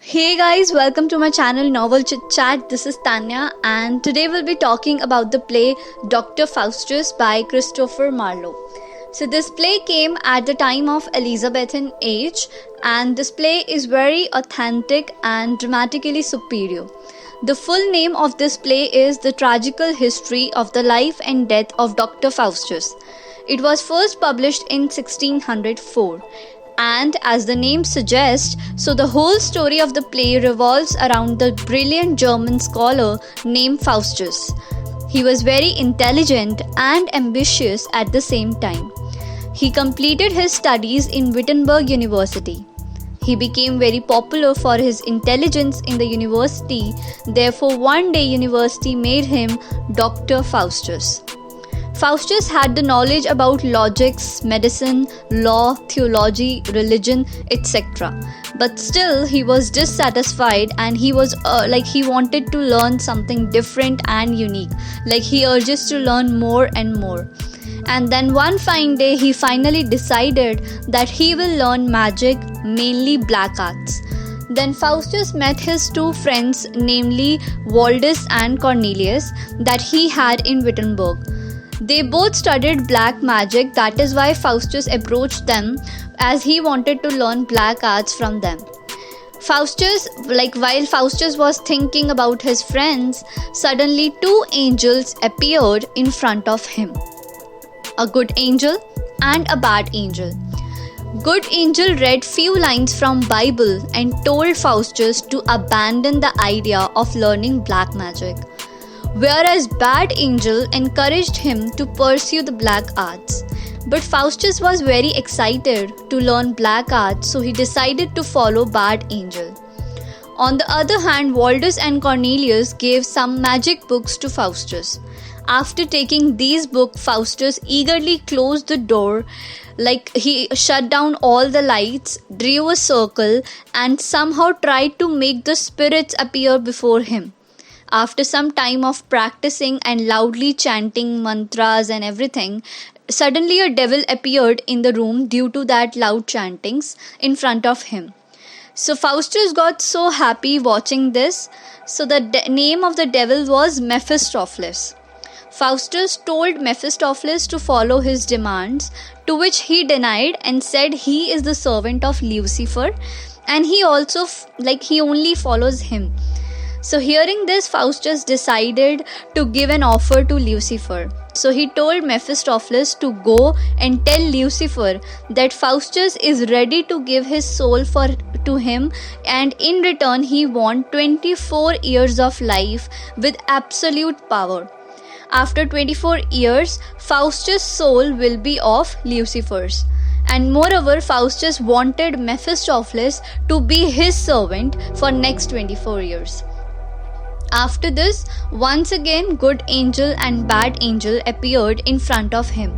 Hey guys, welcome to my channel Novel Chit Chat. This is Tanya, and today we'll be talking about the play Dr. Faustus by Christopher Marlowe. So, this play came at the time of Elizabethan age, and this play is very authentic and dramatically superior. The full name of this play is The Tragical History of the Life and Death of Dr. Faustus. It was first published in 1604. And as the name suggests, so the whole story of the play revolves around the brilliant German scholar named Faustus. He was very intelligent and ambitious at the same time. He completed his studies in Wittenberg University. He became very popular for his intelligence in the university. Therefore, one day university made him Dr. Faustus. Faustus had the knowledge about logics, medicine, law, theology, religion, etc. But still, he was dissatisfied and he wanted to learn something different and unique. Like he urges to learn more and more. And then one fine day, he finally decided that he will learn magic, mainly black arts. Then Faustus met his two friends, namely Waldus and Cornelius, that he had in Wittenberg. They both studied black magic, that is why Faustus approached them as he wanted to learn black arts from them. While Faustus was thinking about his friends, suddenly two angels appeared in front of him. A good angel and a bad angel. Good angel read few lines from Bible and told Faustus to abandon the idea of learning black magic. Whereas bad angel encouraged him to pursue the black arts. But Faustus was very excited to learn black arts, so he decided to follow bad angel. On the other hand, Waldus and Cornelius gave some magic books to Faustus. After taking these books, Faustus eagerly closed the door, he shut down all the lights, drew a circle, and somehow tried to make the spirits appear before him. After some time of practicing and loudly chanting mantras and everything, suddenly a devil appeared in the room due to that loud chantings in front of him. So Faustus got so happy watching this. So the name of the devil was Mephistopheles. Faustus told Mephistopheles to follow his demands, to which he denied and said he is the servant of Lucifer and he only follows him. So hearing this, Faustus decided to give an offer to Lucifer. So he told Mephistopheles to go and tell Lucifer that Faustus is ready to give his soul to him, and in return he wants 24 years of life with absolute power. After 24 years, Faustus' soul will be of Lucifer's. And moreover, Faustus wanted Mephistopheles to be his servant for next 24 years. After this, once again, good angel and bad angel appeared in front of him.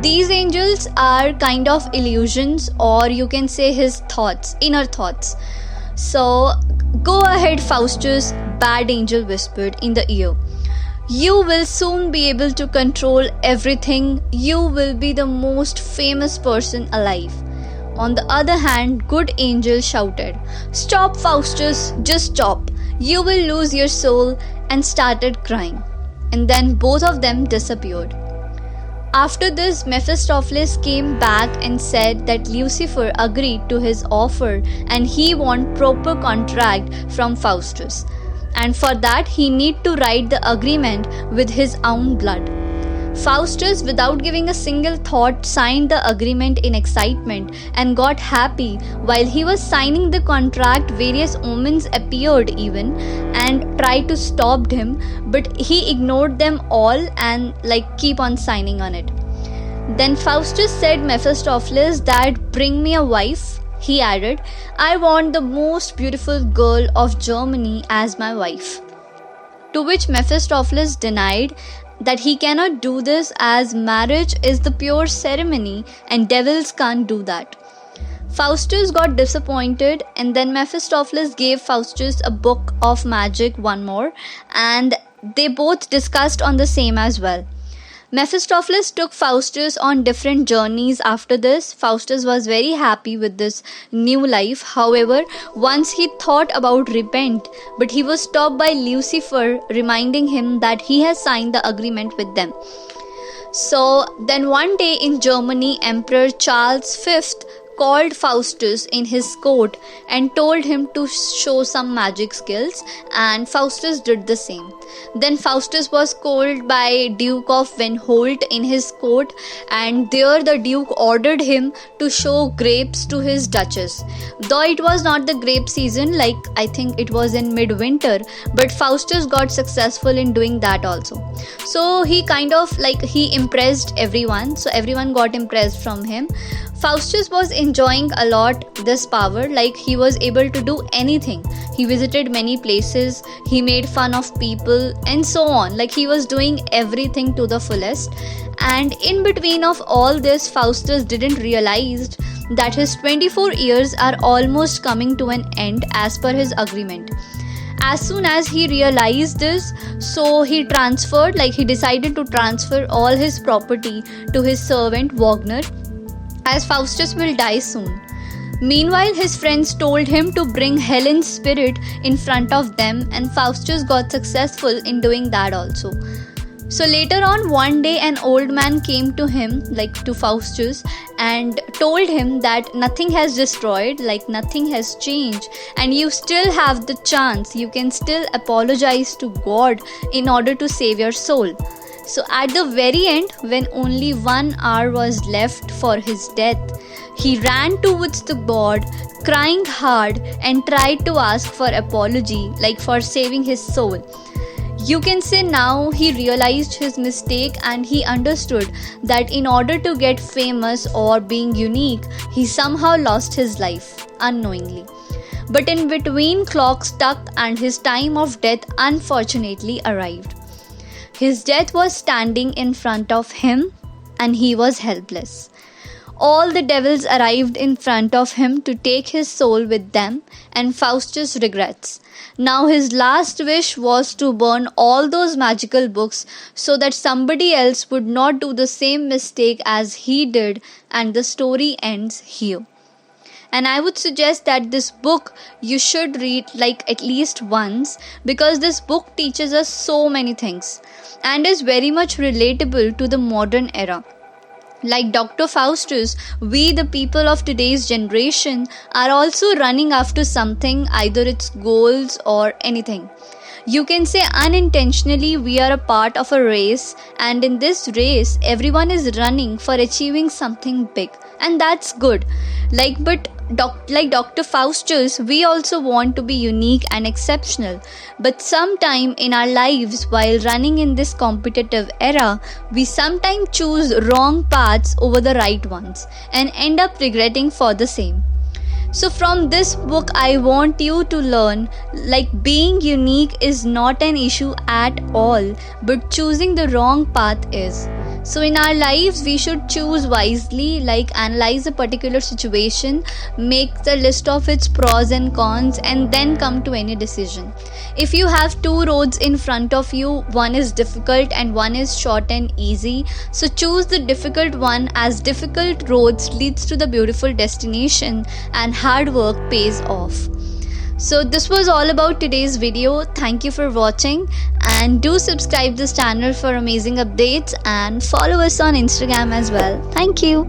These angels are kind of illusions, or you can say his thoughts, inner thoughts. So, go ahead, Faustus, bad angel whispered in the ear. You will soon be able to control everything. You will be the most famous person alive. On the other hand, good angel shouted, Stop, Faustus, just stop. You will lose your soul, and started crying. And then both of them disappeared. After this, Mephistopheles came back and said that Lucifer agreed to his offer and he want proper contract from Faustus. And for that he need to write the agreement with his own blood. Faustus, without giving a single thought, signed the agreement in excitement and got happy. While he was signing the contract, various omens appeared even and tried to stop him, but he ignored them all and keep on signing on it. Then Faustus said Mephistopheles that bring me a wife. He added, I want the most beautiful girl of Germany as my wife. To which Mephistopheles denied that he cannot do this as marriage is the pure ceremony and devils can't do that. Faustus got disappointed, and then Mephistopheles gave Faustus a book of magic one more, and they both discussed on the same as well. Mephistopheles took Faustus on different journeys after this. Faustus was very happy with this new life. However, once he thought about repent, but he was stopped by Lucifer reminding him that he has signed the agreement with them. So then one day in Germany, Emperor Charles V called Faustus in his court and told him to show some magic skills, and Faustus did the same. Then Faustus was called by Duke of Venholt in his court, and there the Duke ordered him to show grapes to his duchess. Though it was not the grape season, like I think it was in midwinter, but Faustus got successful in doing that also. So he he impressed everyone, so everyone got impressed from him. Faustus was enjoying a lot this power, like he was able to do anything. He visited many places, he made fun of people and so on, like he was doing everything to the fullest. And in between of all this, Faustus didn't realize that his 24 years are almost coming to an end as per his agreement. As soon as he realized this, so he decided to transfer all his property to his servant Wagner, as Faustus will die soon. Meanwhile, his friends told him to bring Helen's spirit in front of them, and Faustus got successful in doing that also. So later on, one day an old man came to him, to Faustus, and told him that nothing has destroyed, nothing has changed, and you still have the chance. You can still apologize to God in order to save your soul. So at the very end, when only 1 hour was left for his death, he ran towards the God, crying hard, and tried to ask for apology, for saving his soul. You can say now he realized his mistake, and he understood that in order to get famous or being unique, he somehow lost his life unknowingly. But in between, clock struck and his time of death unfortunately arrived. His death was standing in front of him, and he was helpless. All the devils arrived in front of him to take his soul with them, and Faustus regrets. Now his last wish was to burn all those magical books so that somebody else would not do the same mistake as he did, and the story ends here. And I would suggest that this book you should read at least once, because this book teaches us so many things and is very much relatable to the modern era. Like Dr. Faustus, we the people of today's generation are also running after something, either it's goals or anything. You can say unintentionally we are a part of a race, and in this race everyone is running for achieving something big, and that's good. But like Dr. Faustus, we also want to be unique and exceptional. But sometime in our lives, while running in this competitive era, we sometimes choose wrong paths over the right ones and end up regretting for the same. So from this book, I want you to learn being unique is not an issue at all, but choosing the wrong path is. So in our lives, we should choose wisely, analyze a particular situation, make the list of its pros and cons, and then come to any decision. If you have 2 roads in front of you, one is difficult and one is short and easy, so choose the difficult one, as difficult roads leads to the beautiful destination and hard work pays off. So this was all about today's video. Thank you for watching, and do subscribe this channel for amazing updates, and follow us on Instagram as well. Thank you.